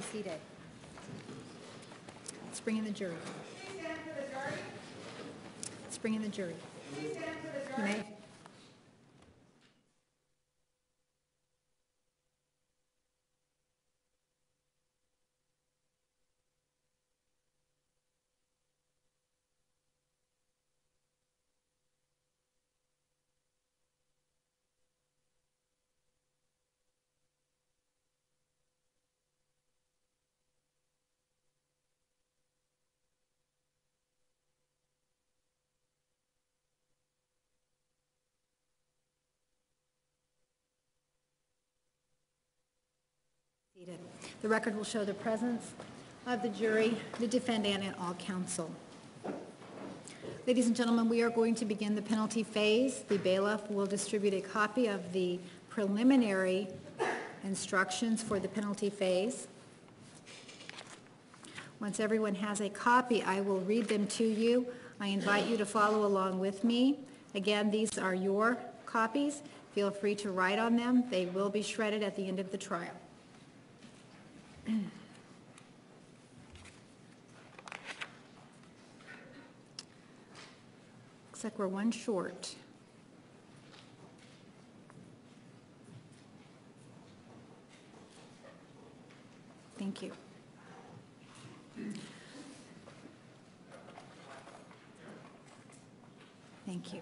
be seated. Let's bring in the jury. Let's bring in the jury. You may. The record will show the presence of the jury, the defendant, and all counsel. Ladies and gentlemen, we are going to begin the penalty phase. The bailiff will distribute a copy of the preliminary instructions for the penalty phase. Once everyone has a copy, I will read them to you. I invite you to follow along with me. Again, these are your copies. Feel free to write on them. They will be shredded at the end of the trial. Looks like we're one short. Thank you. Thank you.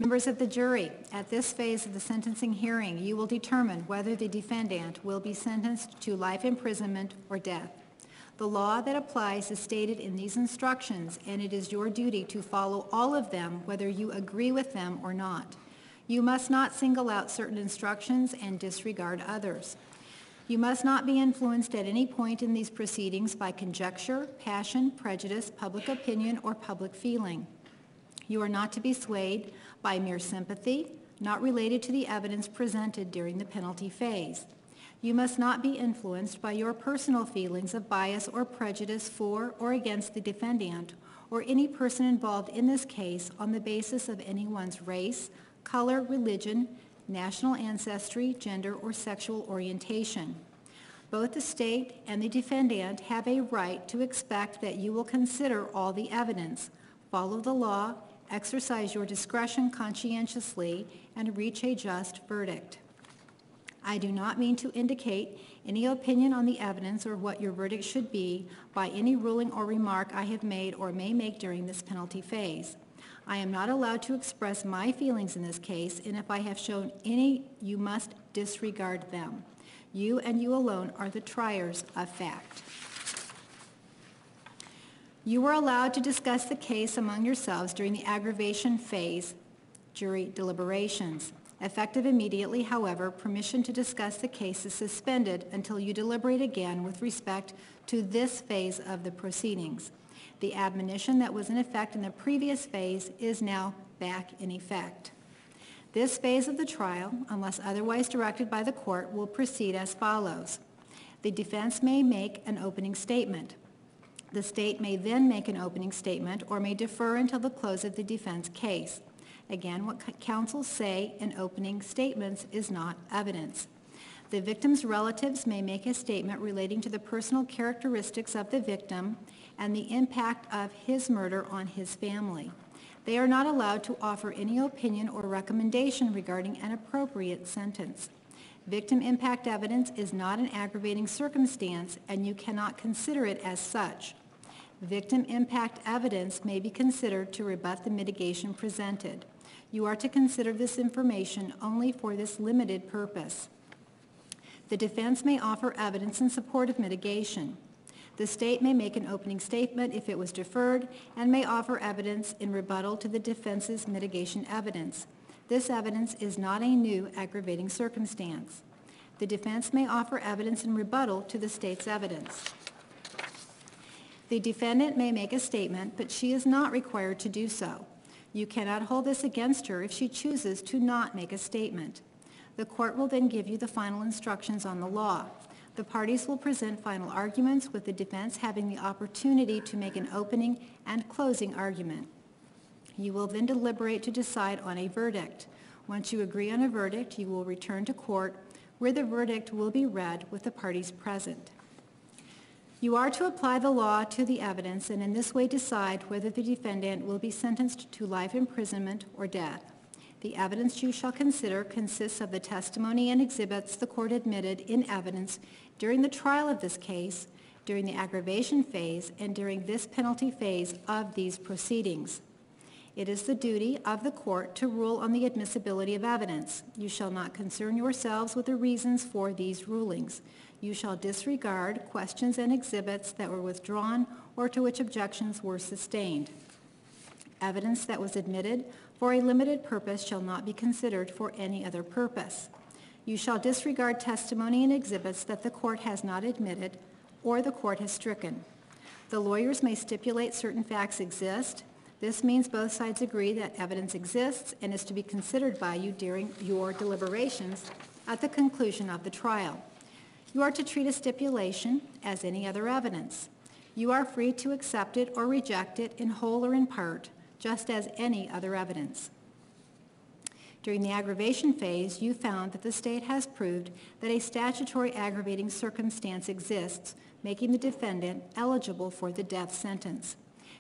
Members of the jury, at this phase of the sentencing hearing, you will determine whether the defendant will be sentenced to life imprisonment or death. The law that applies is stated in these instructions, and it is your duty to follow all of them, whether you agree with them or not. You must not single out certain instructions and disregard others. You must not be influenced at any point in these proceedings by conjecture, passion, prejudice, public opinion, or public feeling. You are not to be swayed by mere sympathy, not related to the evidence presented during the penalty phase. You must not be influenced by your personal feelings of bias or prejudice for or against the defendant or any person involved in this case on the basis of anyone's race, color, religion, national ancestry, gender, or sexual orientation. Both the state and the defendant have a right to expect that you will consider all the evidence, follow the law, exercise your discretion conscientiously, and reach a just verdict. I do not mean to indicate any opinion on the evidence or what your verdict should be by any ruling or remark I have made or may make during this penalty phase. I am not allowed to express my feelings in this case, and if I have shown any, you must disregard them. You and you alone are the triers of fact. You are allowed to discuss the case among yourselves during the aggravation phase jury deliberations. Effective immediately, however, permission to discuss the case is suspended until you deliberate again with respect to this phase of the proceedings. The admonition that was in effect in the previous phase is now back in effect. This phase of the trial, unless otherwise directed by the court, will proceed as follows. The defense may make an opening statement. The state may then make an opening statement or may defer until the close of the defense case. Again, what counsel say in opening statements is not evidence. The victim's relatives may make a statement relating to the personal characteristics of the victim and the impact of his murder on his family. They are not allowed to offer any opinion or recommendation regarding an appropriate sentence. Victim impact evidence is not an aggravating circumstance, and you cannot consider it as such. Victim impact evidence may be considered to rebut the mitigation presented. You are to consider this information only for this limited purpose. The defense may offer evidence in support of mitigation. The state may make an opening statement if it was deferred and may offer evidence in rebuttal to the defense's mitigation evidence. This evidence is not a new aggravating circumstance. The defense may offer evidence in rebuttal to the state's evidence. The defendant may make a statement, but she is not required to do so. You cannot hold this against her if she chooses to not make a statement. The court will then give you the final instructions on the law. The parties will present final arguments, with the defense having the opportunity to make an opening and closing argument. You will then deliberate to decide on a verdict. Once you agree on a verdict, you will return to court where the verdict will be read with the parties present. You are to apply the law to the evidence and in this way decide whether the defendant will be sentenced to life imprisonment or death. The evidence you shall consider consists of the testimony and exhibits the court admitted in evidence during the trial of this case, during the aggravation phase, and during this penalty phase of these proceedings. It is the duty of the court to rule on the admissibility of evidence. You shall not concern yourselves with the reasons for these rulings. You shall disregard questions and exhibits that were withdrawn or to which objections were sustained. Evidence that was admitted for a limited purpose shall not be considered for any other purpose. You shall disregard testimony and exhibits that the court has not admitted or the court has stricken. The lawyers may stipulate certain facts exist. This means both sides agree that evidence exists and is to be considered by you during your deliberations at the conclusion of the trial. You are to treat a stipulation as any other evidence. You are free to accept it or reject it in whole or in part, just as any other evidence. During the aggravation phase, you found that the state has proved that a statutory aggravating circumstance exists, making the defendant eligible for the death sentence.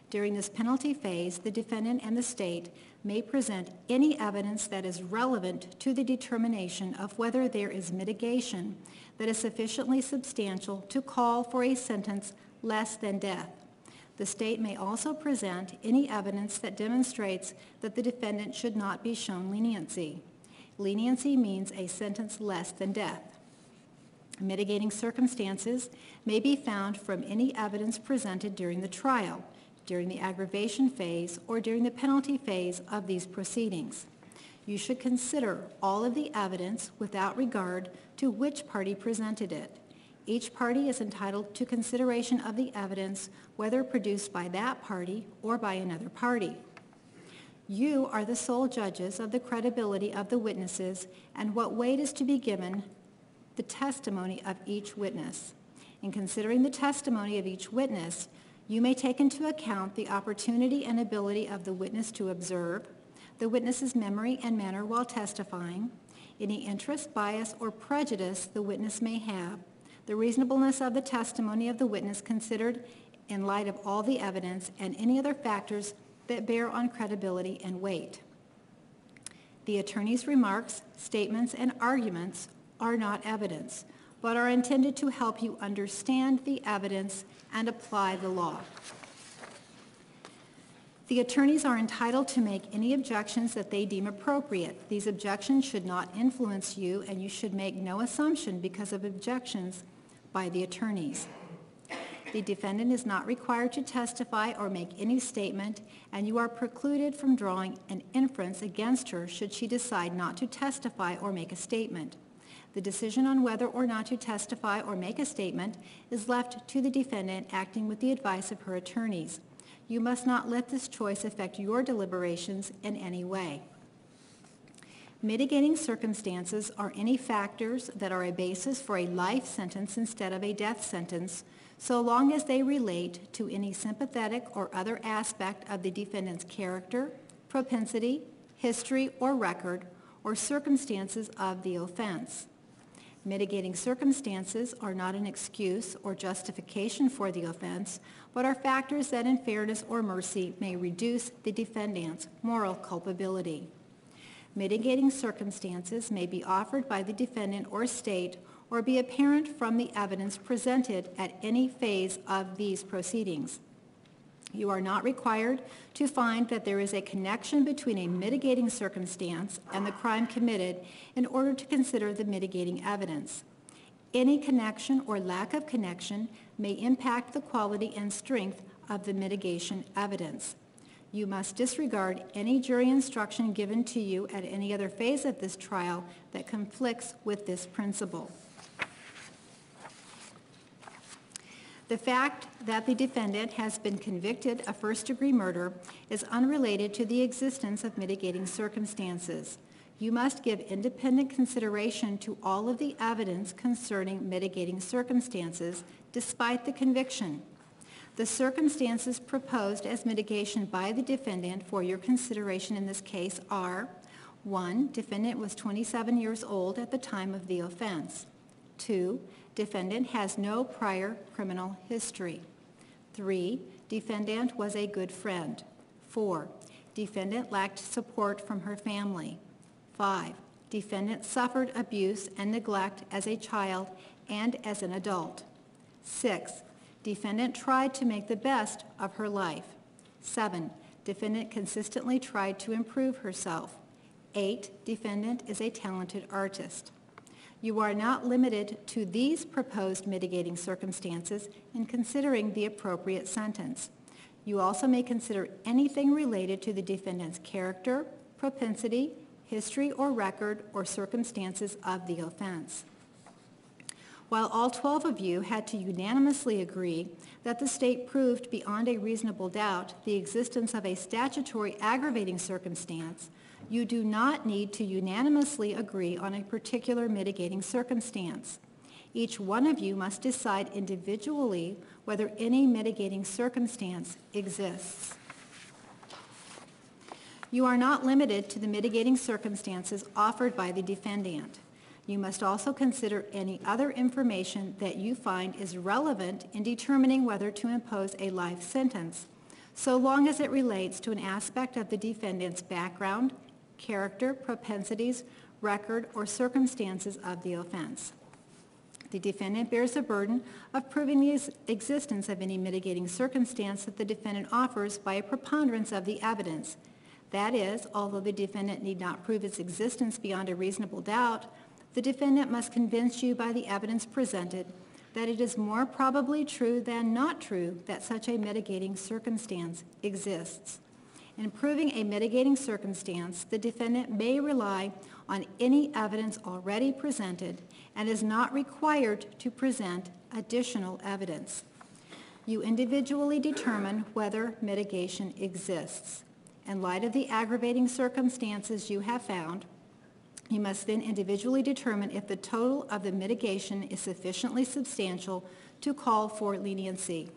During this penalty phase, the defendant and the state may present any evidence that is relevant to the determination of whether there is mitigation that is sufficiently substantial to call for a sentence less than death. The state may also present any evidence that demonstrates that the defendant should not be shown leniency. Leniency means a sentence less than death. Mitigating circumstances may be found from any evidence presented during the trial, during the aggravation phase, or during the penalty phase of these proceedings. You should consider all of the evidence without regard to which party presented it. Each party is entitled to consideration of the evidence, whether produced by that party or by another party. You are the sole judges of the credibility of the witnesses and what weight is to be given the testimony of each witness. In considering the testimony of each witness, you may take into account the opportunity and ability of the witness to observe, the witness's memory and manner while testifying, any interest, bias, or prejudice the witness may have, the reasonableness of the testimony of the witness considered in light of all the evidence, and any other factors that bear on credibility and weight. The attorney's remarks, statements, and arguments are not evidence, but are intended to help you understand the evidence and apply the law. The attorneys are entitled to make any objections that they deem appropriate. These objections should not influence you, and you should make no assumption because of objections by the attorneys. The defendant is not required to testify or make any statement, and you are precluded from drawing an inference against her should she decide not to testify or make a statement. The decision on whether or not to testify or make a statement is left to the defendant acting with the advice of her attorneys. You must not let this choice affect your deliberations in any way. Mitigating circumstances are any factors that are a basis for a life sentence instead of a death sentence, so long as they relate to any sympathetic or other aspect of the defendant's character, propensity, history, or record, or circumstances of the offense. Mitigating circumstances are not an excuse or justification for the offense, but are factors that in fairness or mercy may reduce the defendant's moral culpability. Mitigating circumstances may be offered by the defendant or state or be apparent from the evidence presented at any phase of these proceedings. You are not required to find that there is a connection between a mitigating circumstance and the crime committed in order to consider the mitigating evidence. Any connection or lack of connection may impact the quality and strength of the mitigation evidence. You must disregard any jury instruction given to you at any other phase of this trial that conflicts with this principle. The fact that the defendant has been convicted of first-degree murder is unrelated to the existence of mitigating circumstances. You must give independent consideration to all of the evidence concerning mitigating circumstances despite the conviction. The circumstances proposed as mitigation by the defendant for your consideration in this case are: 1, defendant was 27 years old at the time of the offense. 2, Defendant has no prior criminal history. 3. Defendant was a good friend. 4. Defendant lacked support from her family. 5. Defendant suffered abuse and neglect as a child and as an adult. 6. Defendant tried to make the best of her life. 7. Defendant consistently tried to improve herself. 8. Defendant is a talented artist. You are not limited to these proposed mitigating circumstances in considering the appropriate sentence. You also may consider anything related to the defendant's character, propensity, history or record, or circumstances of the offense. While all 12 of you had to unanimously agree that the state proved beyond a reasonable doubt the existence of a statutory aggravating circumstance, you do not need to unanimously agree on a particular mitigating circumstance. Each one of you must decide individually whether any mitigating circumstance exists. You are not limited to the mitigating circumstances offered by the defendant. You must also consider any other information that you find is relevant in determining whether to impose a life sentence, so long as it relates to an aspect of the defendant's background, character, propensities, record, or circumstances of the offense. The defendant bears the burden of proving the existence of any mitigating circumstance that the defendant offers by a preponderance of the evidence. That is, although the defendant need not prove its existence beyond a reasonable doubt, the defendant must convince you by the evidence presented that it is more probably true than not true that such a mitigating circumstance exists. In proving a mitigating circumstance, the defendant may rely on any evidence already presented and is not required to present additional evidence. You individually determine whether mitigation exists. In light of the aggravating circumstances you have found, you must then individually determine if the total of the mitigation is sufficiently substantial to call for leniency.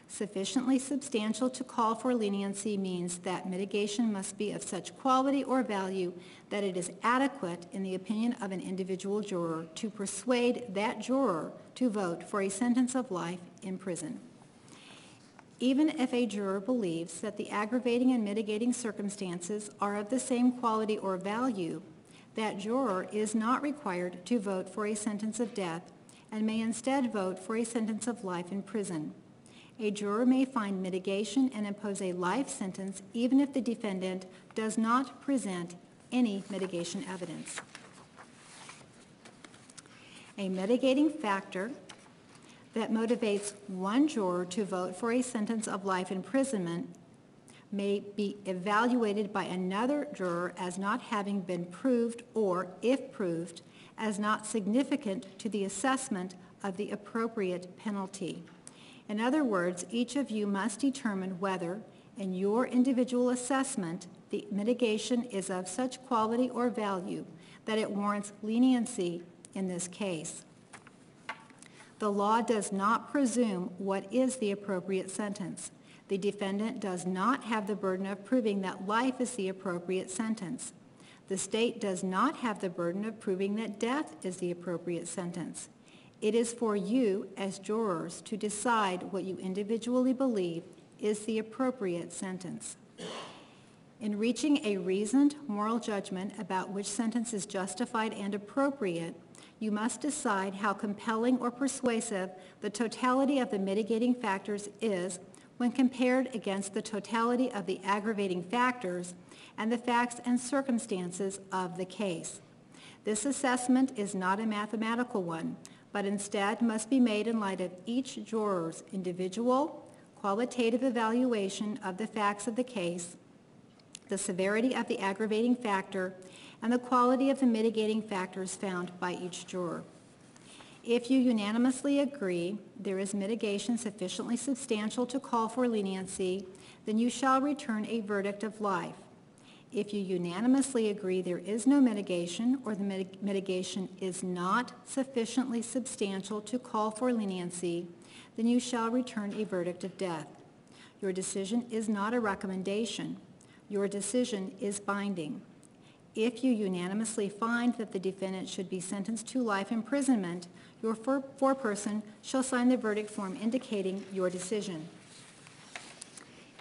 Sufficiently substantial to call for leniency means that mitigation must be of such quality or value that it is adequate, in the opinion of an individual juror, to persuade that juror to vote for a sentence of life in prison. Even if a juror believes that the aggravating and mitigating circumstances are of the same quality or value, that juror is not required to vote for a sentence of death and may instead vote for a sentence of life in prison. A juror may find mitigation and impose a life sentence even if the defendant does not present any mitigation evidence. A mitigating factor that motivates one juror to vote for a sentence of life imprisonment may be evaluated by another juror as not having been proved, or, if proved, as not significant to the assessment of the appropriate penalty. In other words, each of you must determine whether, in your individual assessment, the mitigation is of such quality or value that it warrants leniency in this case. The law does not presume what is the appropriate sentence. The defendant does not have the burden of proving that life is the appropriate sentence. The state does not have the burden of proving that death is the appropriate sentence. It is for you as jurors to decide what you individually believe is the appropriate sentence. In reaching a reasoned moral judgment about which sentence is justified and appropriate, you must decide how compelling or persuasive the totality of the mitigating factors is when compared against the totality of the aggravating factors and the facts and circumstances of the case. This assessment is not a mathematical one, but instead must be made in light of each juror's individual, qualitative evaluation of the facts of the case, the severity of the aggravating factor, and the quality of the mitigating factors found by each juror. If you unanimously agree there is mitigation sufficiently substantial to call for leniency, then you shall return a verdict of life. If you unanimously agree there is no mitigation, or the mitigation is not sufficiently substantial to call for leniency, then you shall return a verdict of death. Your decision is not a recommendation. Your decision is binding. If you unanimously find that the defendant should be sentenced to life imprisonment, your foreperson shall sign the verdict form indicating your decision.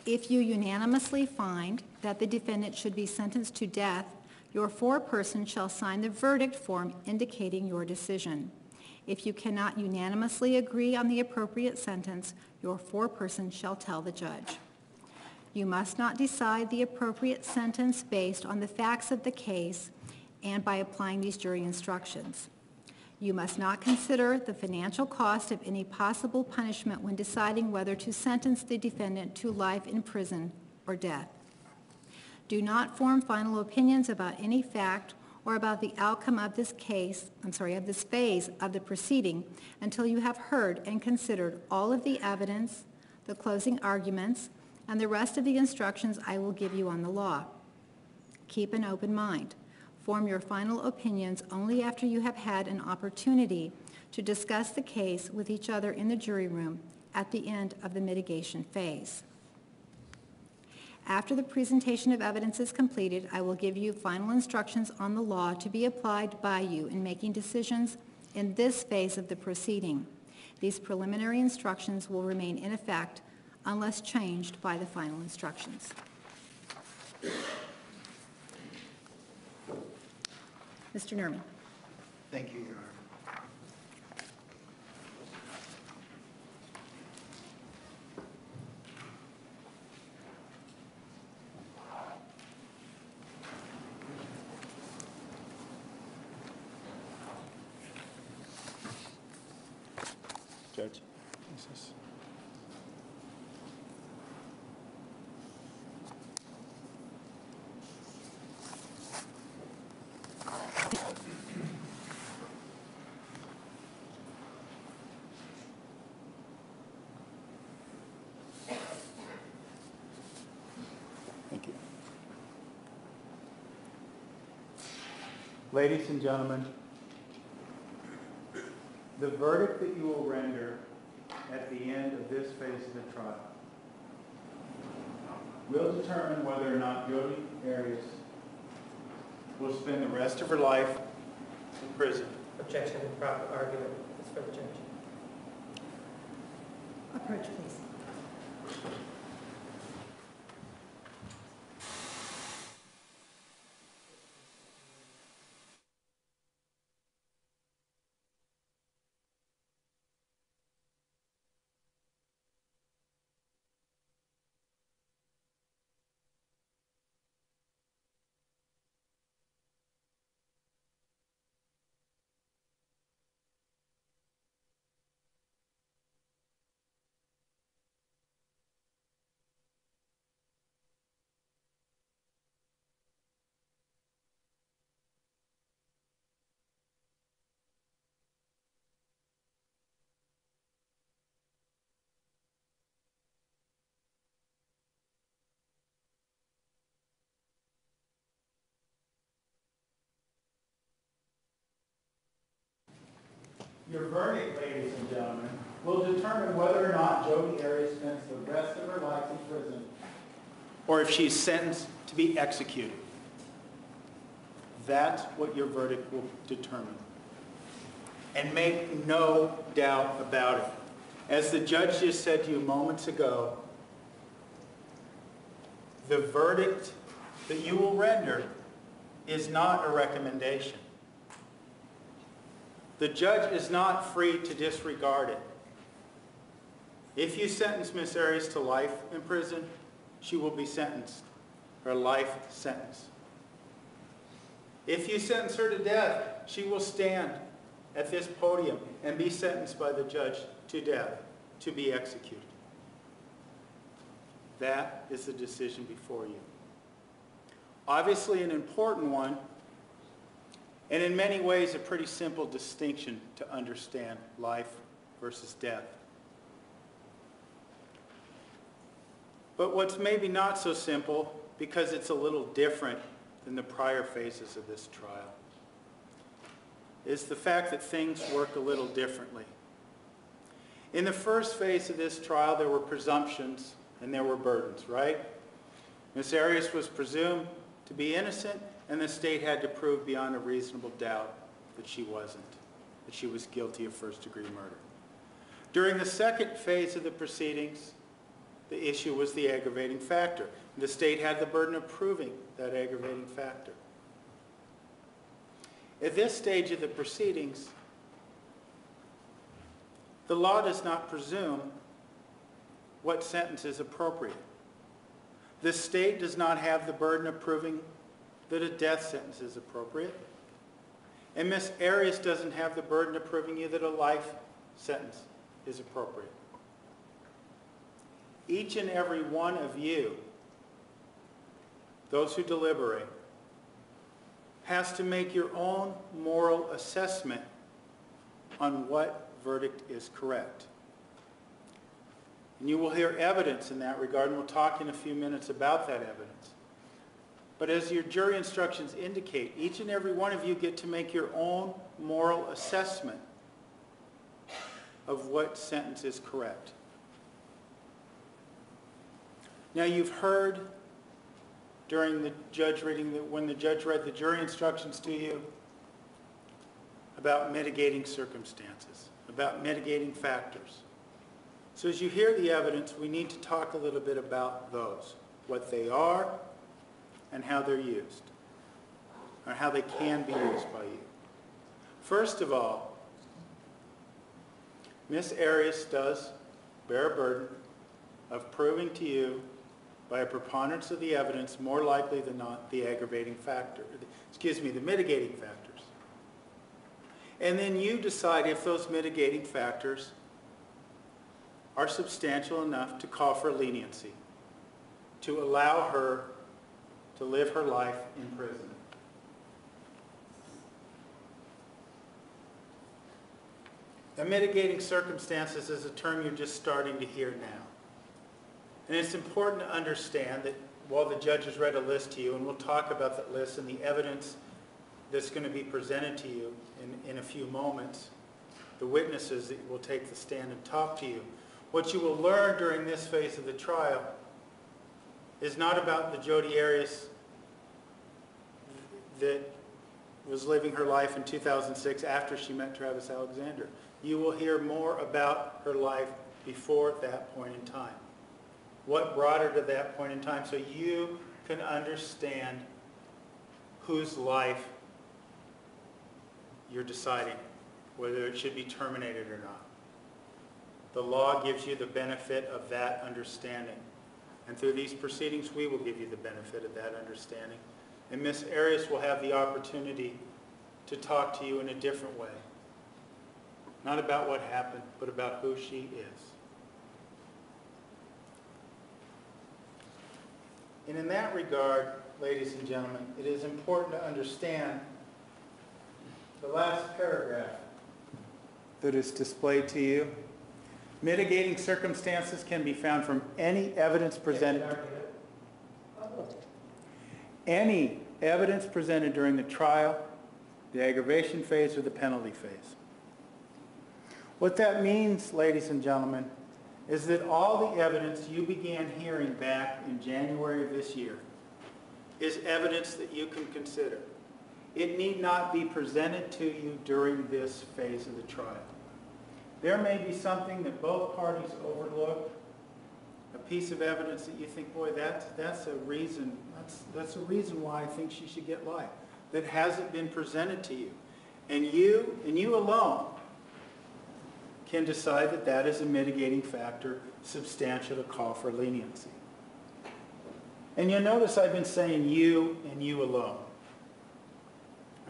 If you unanimously find that the defendant should be sentenced to death, your foreperson shall sign the verdict form indicating your decision. If you cannot unanimously agree on the appropriate sentence, your foreperson shall tell the judge. You must not decide the appropriate sentence based on the facts of the case and by applying these jury instructions. You must not consider the financial cost of any possible punishment when deciding whether to sentence the defendant to life in prison or death. Do not form final opinions about any fact or about the outcome of this phase of the proceeding until you have heard and considered all of the evidence, the closing arguments, and the rest of the instructions I will give you on the law. Keep an open mind. Form your final opinions only after you have had an opportunity to discuss the case with each other in the jury room at the end of the mitigation phase. After the presentation of evidence is completed, I will give you final instructions on the law to be applied by you in making decisions in this phase of the proceeding. These preliminary instructions will remain in effect unless changed by the final instructions. Mr. Nerman. Thank you, Your Honor. Judge. Thank you. Ladies and gentlemen, the verdict that you will render at the end of this phase of the trial will determine whether or not Jodi Arias will spend the rest of her life in prison. Objection to proper argument is for the judge. Approach, please. Your verdict, ladies and gentlemen, will determine whether or not Jodi Arias spends the rest of her life in prison or if she's sentenced to be executed. That's what your verdict will determine. And make no doubt about it. As the judge just said to you moments ago, the verdict that you will render is not a recommendation. The judge is not free to disregard it. If you sentence Ms. Arias to life in prison, she will be sentenced, her life sentence. If you sentence her to death, she will stand at this podium and be sentenced by the judge to death, to be executed. That is the decision before you. Obviously an important one, and in many ways a pretty simple distinction to understand life versus death. But what's maybe not so simple, because it's a little different than the prior phases of this trial, is the fact that things work a little differently. In the first phase of this trial, there were presumptions and there were burdens, right? Ms. Arias was presumed to be innocent and the state had to prove beyond a reasonable doubt that she wasn't, that she was guilty of first-degree murder. During the second phase of the proceedings, the issue was the aggravating factor. The state had the burden of proving that aggravating factor. At this stage of the proceedings, the law does not presume what sentence is appropriate. The state does not have the burden of proving that a death sentence is appropriate. And Ms. Arias doesn't have the burden of proving you that a life sentence is appropriate. Each and every one of you, those who deliberate, has to make your own moral assessment on what verdict is correct. And you will hear evidence in that regard, and we'll talk in a few minutes about that evidence. But as your jury instructions indicate, each and every one of you get to make your own moral assessment of what sentence is correct. Now you've heard during the judge reading, when the judge read the jury instructions to you, about mitigating circumstances, about mitigating factors. So as you hear the evidence, we need to talk a little bit about those, what they are and how they're used, or how they can be used by you. First of all, Ms. Arias does bear a burden of proving to you by a preponderance of the evidence, more likely than not, the aggravating factor, the mitigating factors. And then you decide if those mitigating factors are substantial enough to call for leniency, to allow her to live her life in prison. The mitigating circumstances is a term you're just starting to hear now. And it's important to understand that while the judge has read a list to you, and we'll talk about that list and the evidence that's going to be presented to you in a few moments, the witnesses that will take the stand and talk to you, what you will learn during this phase of the trial is not about the Jodi Arias that was living her life in 2006 after she met Travis Alexander. You will hear more about her life before that point in time. What brought her to that point in time, so you can understand whose life you're deciding whether it should be terminated or not. The law gives you the benefit of that understanding. And through these proceedings, we will give you the benefit of that understanding. And Ms. Arias will have the opportunity to talk to you in a different way. Not about what happened, but about who she is. And in that regard, ladies and gentlemen, it is important to understand the last paragraph that is displayed to you. Mitigating circumstances can be found from any evidence presented. Any evidence presented during the trial, the aggravation phase, or the penalty phase. What that means, ladies and gentlemen, is that all the evidence you began hearing back in January of this year is evidence that you can consider. It need not be presented to you during this phase of the trial. There may be something that both parties overlooked, a piece of evidence that you think, boy, that's a reason why I think she should get life, that hasn't been presented to you. And you alone can decide that that is a mitigating factor substantial to call for leniency. And you'll notice I've been saying you and you alone.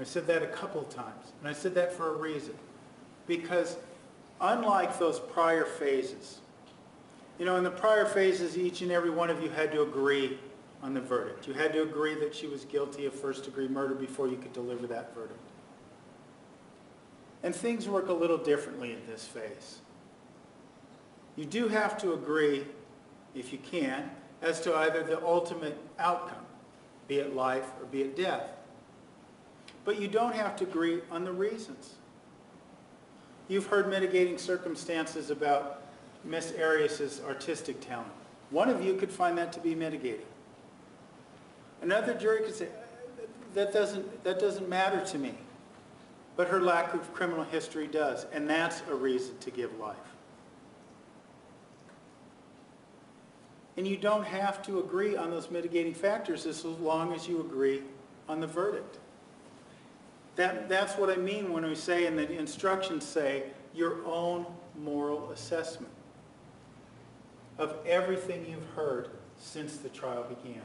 I said that a couple of times, and I said that for a reason. Because unlike those prior phases, in the prior phases, each and every one of you had to agree on the verdict. You had to agree that she was guilty of first-degree murder before you could deliver that verdict. And things work a little differently in this phase. You do have to agree, if you can, as to either the ultimate outcome, be it life or be it death. But you don't have to agree on the reasons. You've heard mitigating circumstances about Miss Arias' artistic talent. One of you could find that to be mitigating. Another jury could say, that doesn't matter to me. But her lack of criminal history does, and that's a reason to give life. And you don't have to agree on those mitigating factors as long as you agree on the verdict. That's what I mean when we say, and the instructions say, your own moral assessment of everything you've heard since the trial began.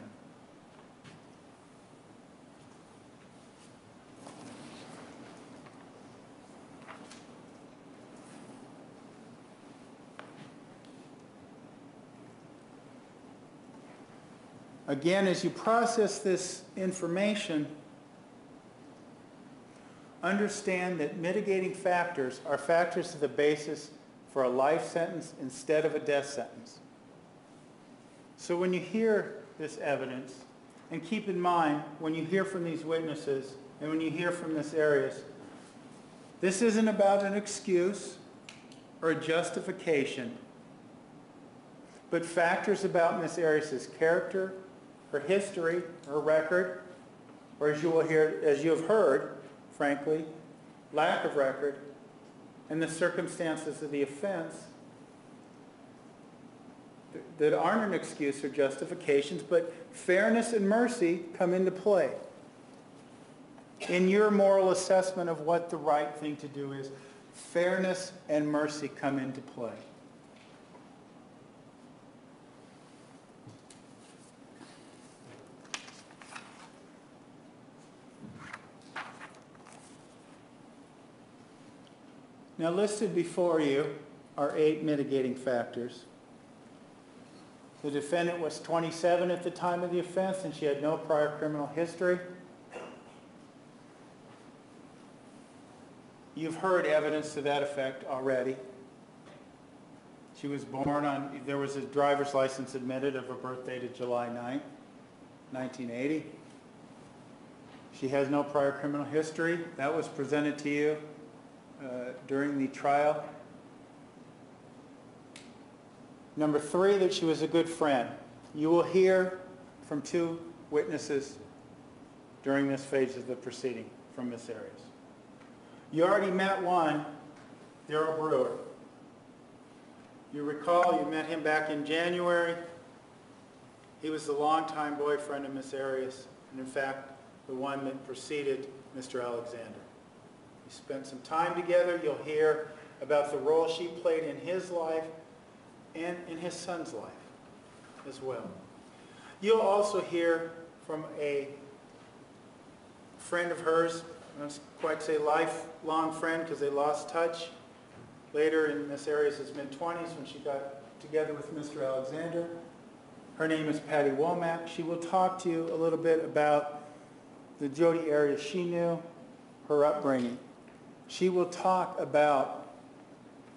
Again, as you process this information, understand that mitigating factors are factors to the basis for a life sentence instead of a death sentence. So when you hear this evidence, and keep in mind, when you hear from these witnesses, and when you hear from Ms. Arias, this isn't about an excuse or a justification, but factors about Ms. Arias' character, her history, her record, or as you have heard, frankly, lack of record, and the circumstances of the offense that aren't an excuse or justifications, but fairness and mercy come into play in your moral assessment of what the right thing to do is. Fairness and mercy come into play. Now, listed before you are 8 mitigating factors. The defendant was 27 at the time of the offense, and she had no prior criminal history. You've heard evidence to that effect already. She was born on, there was a driver's license admitted of her birthday to July 9th, 1980. She has no prior criminal history. That was presented to you during the trial. Number 3, that she was a good friend. You will hear from 2 witnesses during this phase of the proceeding from Ms. Arias. You already met one, Daryl Brewer. You recall you met him back in January. He was the longtime boyfriend of Ms. Arias, and in fact, the one that preceded Mr. Alexander. You spent some time together. You'll hear about the role she played in his life and in his son's life as well. You'll also hear from a friend of hers, I don't quite say lifelong friend because they lost touch later in Ms. Arias' mid-20s when she got together with Mr. Alexander. Her name is Patty Womack. She will talk to you a little bit about the Jodi Arias she knew, her upbringing. She will talk about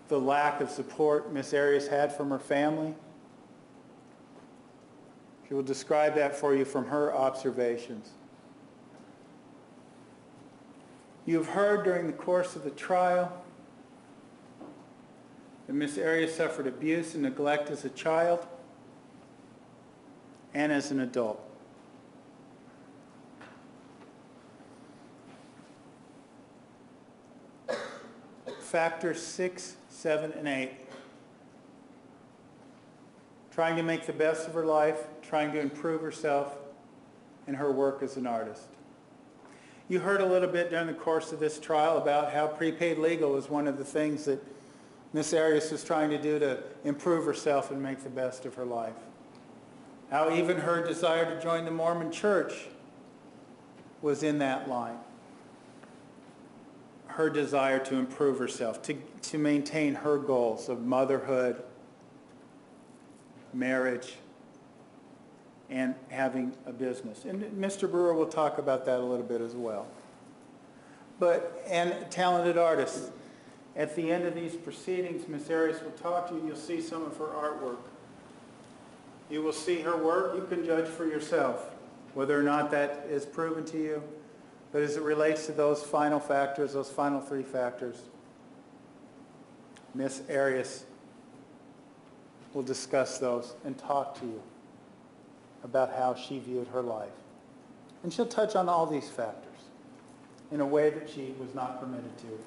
the lack of support Ms. Arias had from her family. She will describe that for you from her observations. You've heard during the course of the trial that Ms. Arias suffered abuse and neglect as a child and as an adult. Factors 6, 7, and 8. Trying to make the best of her life, trying to improve herself in her work as an artist. You heard a little bit during the course of this trial about how prepaid legal was one of the things that Ms. Arias was trying to do to improve herself and make the best of her life. How even her desire to join the Mormon Church was in that line. Her desire to improve herself, to maintain her goals of motherhood, marriage, and having a business. And Mr. Brewer will talk about that a little bit as well. And talented artists. At the end of these proceedings, Ms. Arias will talk to you. You'll see some of her artwork. You will see her work. You can judge for yourself whether or not that is proven to you. But as it relates to those final factors, those final 3 factors, Ms. Arias will discuss those and talk to you about how she viewed her life And she'll touch on all these factors in a way that she was not permitted to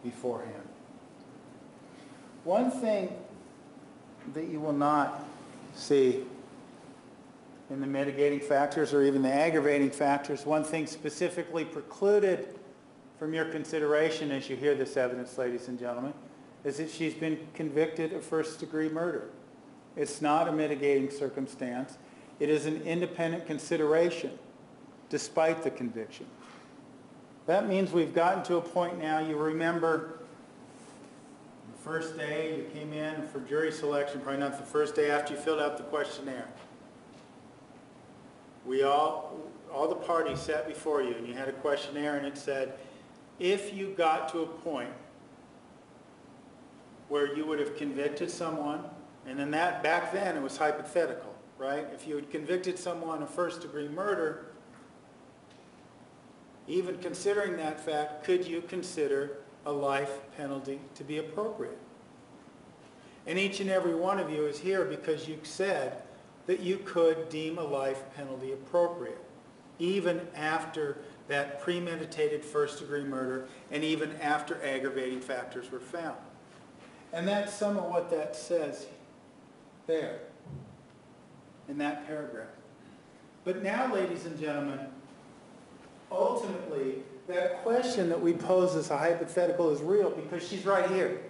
beforehand. One thing that you will not see in the mitigating factors or even the aggravating factors, one thing specifically precluded from your consideration as you hear this evidence, ladies and gentlemen, is that she's been convicted of first-degree murder. It's not a mitigating circumstance. It is an independent consideration despite the conviction. That means we've gotten to a point now, you remember the first day you came in for jury selection, probably not the first day after you filled out the questionnaire. All the parties sat before you and you had a questionnaire and it said, if you got to a point where you would have convicted someone, and then that, back then it was hypothetical, right? If you had convicted someone of first-degree murder, even considering that fact, could you consider a life penalty to be appropriate? And each and every one of you is here because you said that you could deem a life penalty appropriate, even after that premeditated first-degree murder and even after aggravating factors were found. And that's some of what that says there in that paragraph. But now, ladies and gentlemen, ultimately, that question that we pose as a hypothetical is real because she's right here.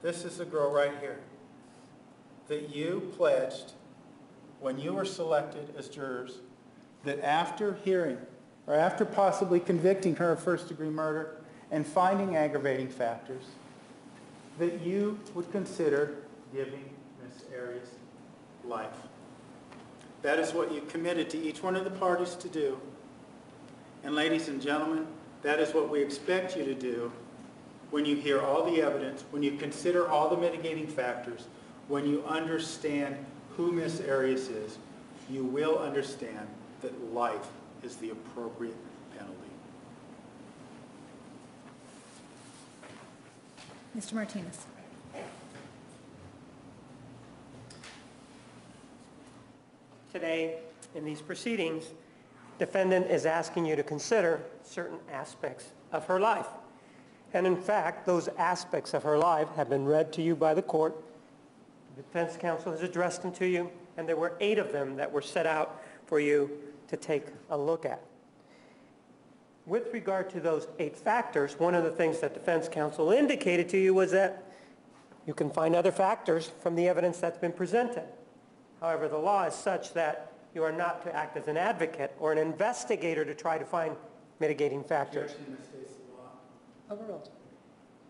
This is the girl right here that you pledged when you were selected as jurors that after hearing or after possibly convicting her of first-degree murder and finding aggravating factors, that you would consider giving Miss Arias life. That is what you committed to each one of the parties to do. And ladies and gentlemen, that is what we expect you to do when you hear all the evidence, when you consider all the mitigating factors, when you understand who Miss Arias is, you will understand that life is the appropriate penalty. Mr. Martinez. Today, in these proceedings, defendant is asking you to consider certain aspects of her life. And in fact, those aspects of her life have been read to you by the court. The defense counsel has addressed them to you, and there were 8 of them that were set out for you to take a look at. With regard to those 8 factors, one of the things that defense counsel indicated to you was that you can find other factors from the evidence that's been presented. However, the law is such that you are not to act as an advocate or an investigator to try to find mitigating factors. Overruled.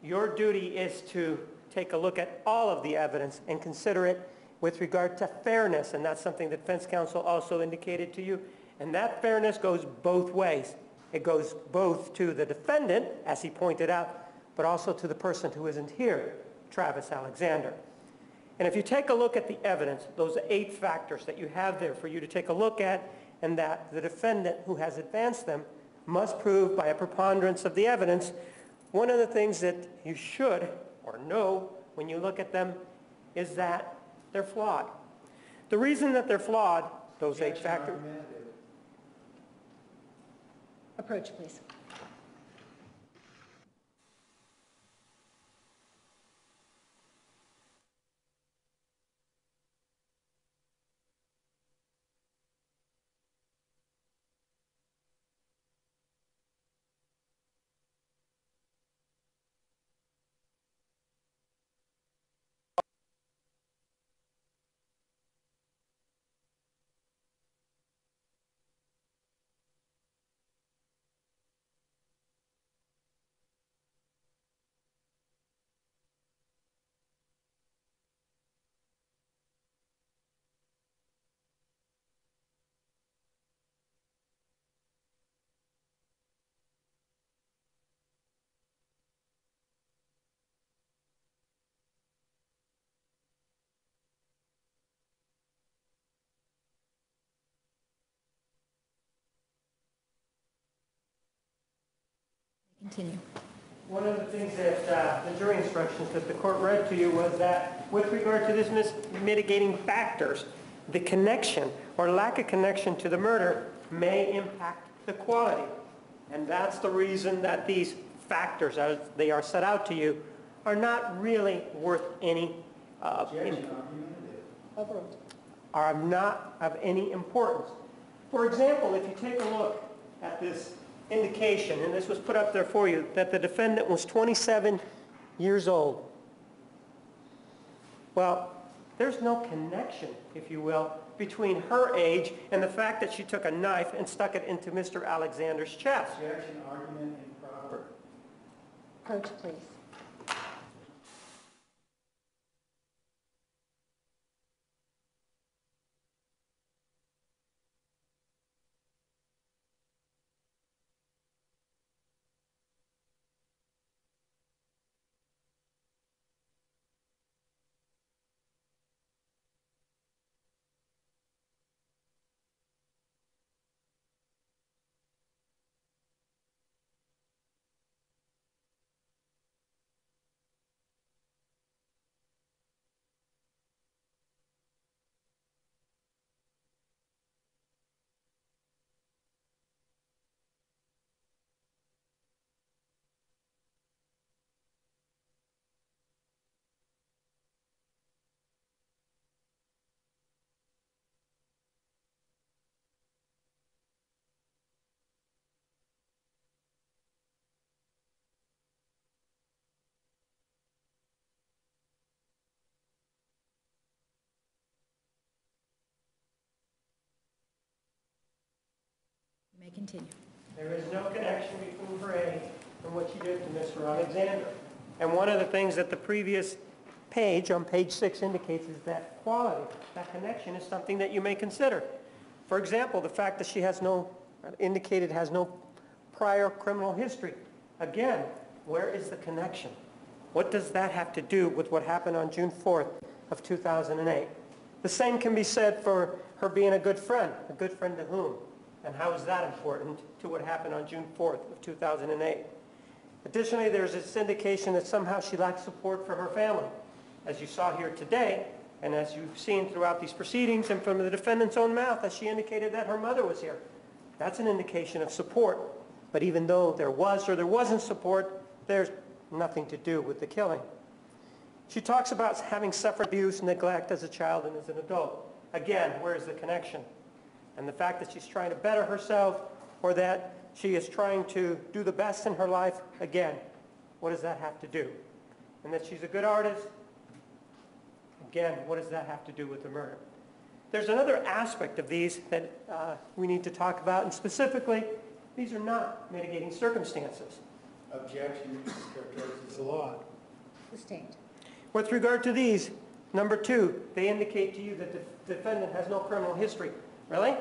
Your duty is to take a look at all of the evidence and consider it with regard to fairness, and that's something the defense counsel also indicated to you. And that fairness goes both ways. It goes both to the defendant, as he pointed out, but also to the person who isn't here, Travis Alexander. And if you take a look at the evidence, those 8 factors that you have there for you to take a look at, and that the defendant who has advanced them must prove by a preponderance of the evidence, one of the things that you should or know when you look at them is that they're flawed. The reason that they're flawed, those 8 factors... Approach, please. Continue. One of the things that the jury instructions that the court read to you was that with regard to this mitigating factors, the connection or lack of connection to the murder may impact the quality. And that's the reason that these factors, as they are set out to you, are not really worth any, are not of any importance. For example, if you take a look at this indication, and this was put up there for you, that the defendant was 27 years old. Well, there's no connection, if you will, between her age and the fact that she took a knife and stuck it into Mr. Alexander's chest. Objection, argument improper. Approach, please. You may continue. There is no connection between her age and what she did to Mr. Alexander. And one of the things that the previous page, on page 6, indicates is that quality, that connection is something that you may consider. For example, the fact that she has no, indicated has no prior criminal history. Again, where is the connection? What does that have to do with what happened on June 4th of 2008? The same can be said for her being a good friend to whom? And how is that important to what happened on June 4th of 2008? Additionally, there's this indication that somehow she lacks support from her family. As you saw here today, and as you've seen throughout these proceedings and from the defendant's own mouth, as she indicated that her mother was here. That's an indication of support. But even though there was or there wasn't support, there's nothing to do with the killing. She talks about having suffered abuse and neglect as a child and as an adult. Again, where's the connection? And the fact that she's trying to better herself or that she is trying to do the best in her life, again, what does that have to do? And that she's a good artist, again, what does that have to do with the murder? There's another aspect of these that we need to talk about, and specifically, these are not mitigating circumstances. Objection, characterizes the law. Sustained. With regard to these, number 2, they indicate to you that the defendant has no criminal history. Really?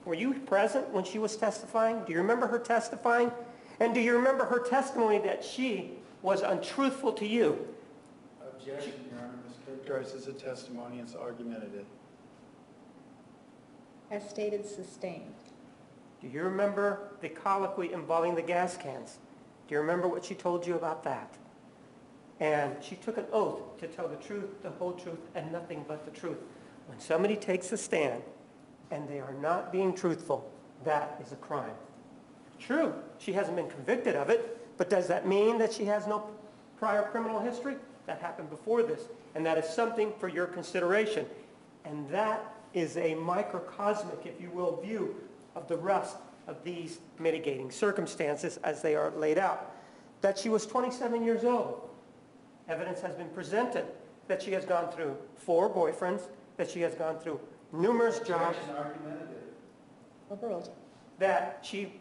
Were you present when she was testifying? Do you remember her testifying? And do you remember her testimony that she was untruthful to you? Objection, Your Honor. Mischaracterizes the testimony and is argumentative. As stated, sustained. Do you remember the colloquy involving the gas cans? Do you remember what she told you about that? And she took an oath to tell the truth, the whole truth, and nothing but the truth. When somebody takes a stand and they are not being truthful, that is a crime. True, she hasn't been convicted of it, but does that mean that she has no prior criminal history? That happened before this, and that is something for your consideration. And that is a microcosmic, if you will, view of the rest of these mitigating circumstances as they are laid out. That she was 27 years old. Evidence has been presented that she has gone through 4 boyfriends, that she has gone through numerous jobs. Objection, argumentative. Overruled. That she,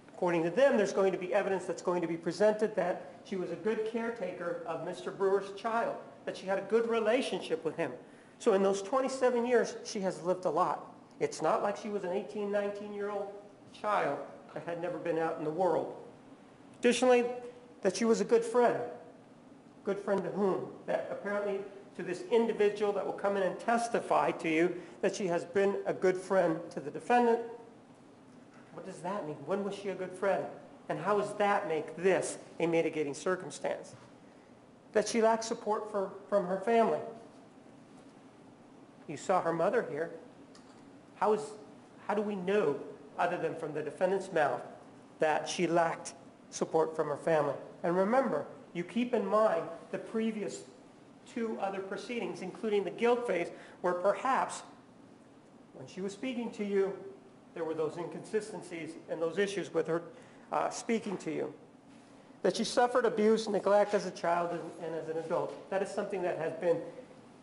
according to them, there's going to be evidence that's going to be presented that she was a good caretaker of Mr. Brewer's child, that she had a good relationship with him. So in those 27 years, she has lived a lot. It's not like she was an 18, 19-year-old child that had never been out in the world. Additionally, that she was a good friend. Good friend to whom? That apparently to this individual that will come in and testify to you that she has been a good friend to the defendant. What does that mean? When was she a good friend? And how does that make this a mitigating circumstance? That she lacks support from her family. You saw her mother here. How do we know, other than from the defendant's mouth, that she lacked support from her family? And remember, you keep in mind the previous 2 other proceedings, including the guilt phase, where perhaps when she was speaking to you, there were those inconsistencies and those issues with her speaking to you. That she suffered abuse and neglect as a child and as an adult. That is something that has been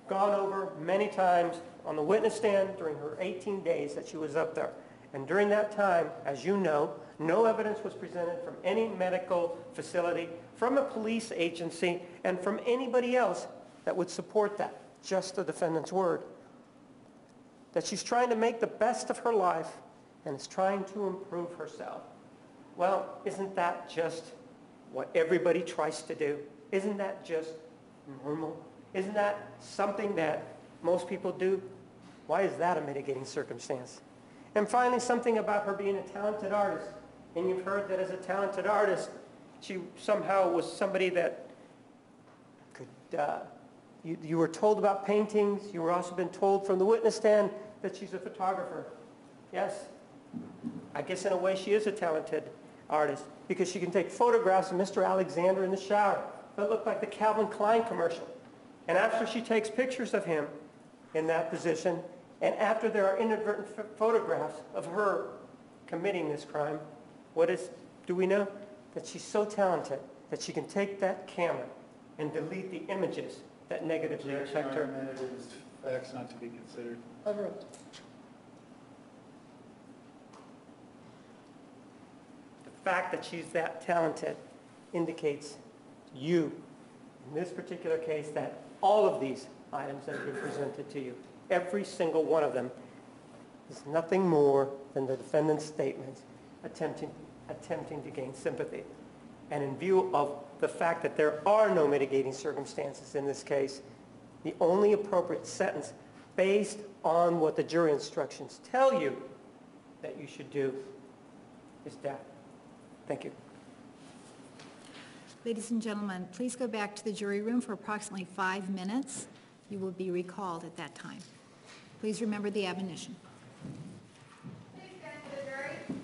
gone over many times on the witness stand during her 18 days that she was up there. And during that time, as you know, no evidence was presented from any medical facility, from a police agency, and from anybody else that would support that. Just the defendant's word. That she's trying to make the best of her life and is trying to improve herself. Well, isn't that just what everybody tries to do? Isn't that just normal? Isn't that something that most people do? Why is that a mitigating circumstance? And finally, something about her being a talented artist. And you've heard that as a talented artist, she somehow was somebody that could, you were told about paintings. You were also been told from the witness stand that she's a photographer. Yes, I guess in a way she is a talented artist because she can take photographs of Mr. Alexander in the shower that look like the Calvin Klein commercial. And after she takes pictures of him in that position, and after there are inadvertent photographs of her committing this crime, do we know? That she's so talented that she can take that camera and delete the images that negatively affect her. Facts not to be considered. Overruled. The fact that she's that talented indicates to you, in this particular case, that all of these items that have been presented to you, every single one of them, is nothing more than the defendant's statements attempting to gain sympathy. And in view of the fact that there are no mitigating circumstances in this case, the only appropriate sentence based on what the jury instructions tell you that you should do is death. Thank you. Ladies and gentlemen, please go back to the jury room for approximately 5 minutes. You will be recalled at that time. Please remember the admonition. Please stand for the jury.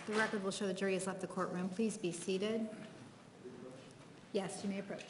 The record will show the jury has left the courtroom. Please be seated. Yes, you may approach.